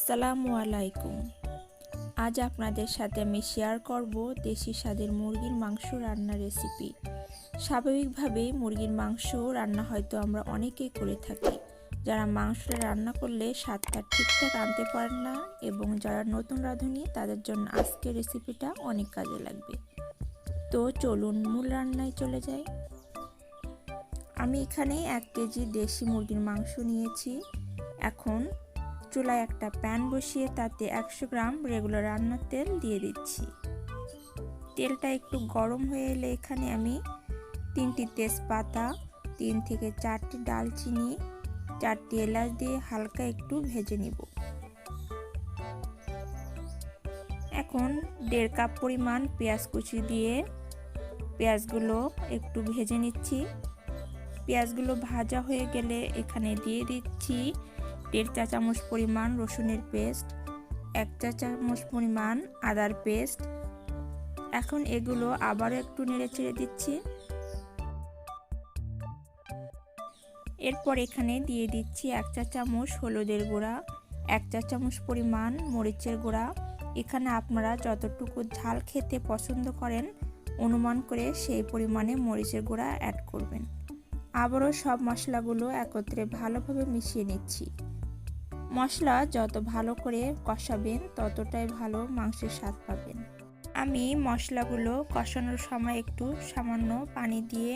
আসসালামু আলাইকুম। আজ আপনাদের সাথে আমি শেয়ার করব দেশি স্বাদের মুরগির মাংস রান্নার রেসিপি। স্বাভাবিকভাবেই মুরগির মাংস রান্না হয়তো আমরা অনেকেই করে থাকি। যারা মাংসটা রান্না করলে স্বাদটা ঠিকঠাক আনতে পারেন না এবং যারা নতুন রাঁধুনি তাদের জন্য আজকের রেসিপিটা অনেক কাজে লাগবে। তো চলুন মূল রান্নায় চলে যাই। আমি এখানে 1 কেজি দেশি মুরগির মাংস নিয়েছি। এখন চুলায় একটা প্যান বসিয়ে তাতে 100 গ্রাম রেগুলার রান্নার তেল দিয়ে দিচ্ছি। তেলটা একটু গরম হয়ে এলে এখানে আমি 3টি তেজপাতা, 3 থেকে 4টি ডালচিনি, 4টি এলাচ দিয়ে হালকা একটু ভেজে নিব। এখন 1.5 কাপ পরিমাণ পেঁয়াজ কুচি দিয়ে পেঁয়াজগুলো একটু ভেজে নিচ্ছি। পেঁয়াজগুলো ভাজা হয়ে গেলে এখানে দিয়ে দিচ্ছি 1.5 চা চামচ পরিমাণ রসুনের পেস্ট, 1 চা চামচ পরিমাণ আদার পেস্ট। এখন এগুলো আবারও একটু নেড়েচেড়ে দিচ্ছি। এরপর এখানে দিয়ে দিচ্ছি 1 চা চামচ হলুদের গুঁড়া, 1 চা চামচ পরিমাণ মরিচের গুঁড়া। এখানে আপনারা যতটুকু ঝাল খেতে পছন্দ করেন অনুমান করে সেই পরিমাণে মরিচের গুঁড়া অ্যাড করবেন। আবারও সব মশলাগুলো একত্রে ভালোভাবে মিশিয়ে নিচ্ছি। মশলা যত ভালো করে কষাবেন ততটাই ভালো মাংসের স্বাদ পাবেন। আমি মশলাগুলো কষানোর সময় একটু সামান্য পানি দিয়ে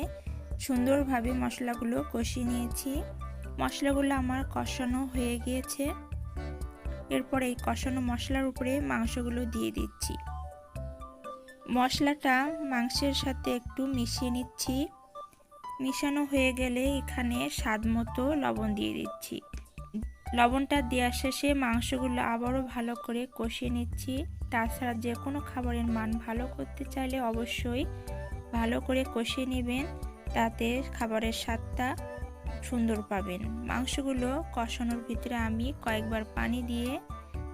সুন্দরভাবে মশলাগুলো কষিয়ে নিয়েছি। মশলাগুলো আমার কষানো হয়ে গিয়েছে। এরপর এই কষানো মশলার উপরে মাংসগুলো দিয়ে দিচ্ছি। মশলাটা মাংসের সাথে একটু মিশিয়ে নিচ্ছি। মিশানো হয়ে গেলে এখানে স্বাদমতো লবণ দিয়ে দিচ্ছি। লবণটা দেওয়ার শেষে মাংসগুলো আবারও ভালো করে কষিয়ে নিচ্ছি। তাছাড়া যে কোনো খাবারের মান ভালো করতে চাইলে অবশ্যই ভালো করে কষিয়ে নেবেন, তাতে খাবারের স্বাদটা সুন্দর পাবেন। মাংসগুলো কষানোর ভিতরে আমি কয়েকবার পানি দিয়ে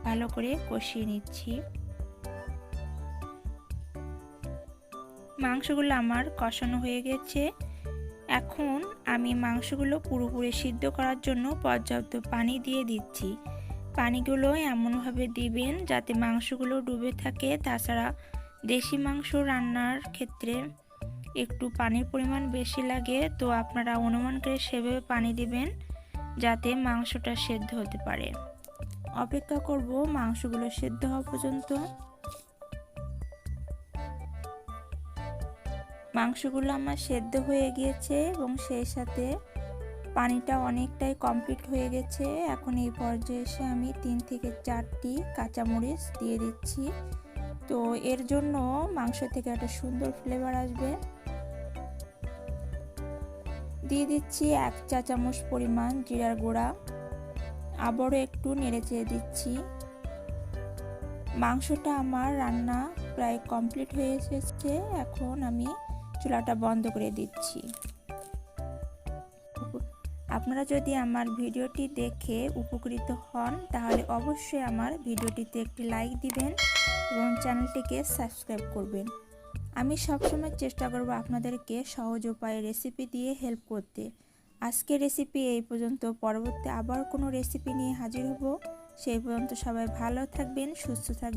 ভালো করে কষিয়ে নিচ্ছি। মাংসগুলো আমার কষানো হয়ে গেছে। এখন আমি মাংসগুলো পুরোপুরি সিদ্ধ করার জন্য পর্যাপ্ত পানি দিয়ে দিচ্ছি। পানিগুলো এমনভাবে দিবেন যাতে মাংসগুলো ডুবে থাকে। তাছাড়া দেশি মাংস রান্নার ক্ষেত্রে একটু পানির পরিমাণ বেশি লাগে, তো আপনারা অনুমান করে সেভাবে পানি দিবেন যাতে মাংসটা সেদ্ধ হতে পারে। অপেক্ষা করব মাংসগুলো সেদ্ধ হওয়া পর্যন্ত। মাংসগুলো আমার সেদ্ধ হয়ে গিয়েছে এবং সেই সাথে পানিটা অনেকটাই কমপ্লিট হয়ে গেছে। এখন এই পর্যায়ে এসে আমি 3 থেকে 4টি কাঁচামরিচ দিয়ে দিচ্ছি। তো এর জন্য মাংস থেকে একটা সুন্দর ফ্লেভার আসবে। দিয়ে দিচ্ছি 1 চা চামচ পরিমাণ জিরার গুঁড়া। আবারও একটু নেড়েচেড়ে দিচ্ছি। মাংসটা আমার রান্না প্রায় কমপ্লিট হয়ে এসেছে। এখন আমি চুলাটা বন্ধ করে দিচ্ছি। আপনারা যদি আমার ভিডিওটি দেখে উপকৃত হন তাহলে অবশ্যই আমার ভিডিওটিতে একটি লাইক দিবেন এবং চ্যানেলটিকে সাবস্ক্রাইব করবেন। আমি সবসময় চেষ্টা করব আপনাদেরকে সহজ উপায়ে রেসিপি দিয়ে হেল্প করতে। আজকের রেসিপি এই পর্যন্ত। পরবর্তী আবার কোনো রেসিপি নিয়ে হাজির হব। সেই পর্যন্ত সবাই ভালো থাকবেন, সুস্থ থাকবেন।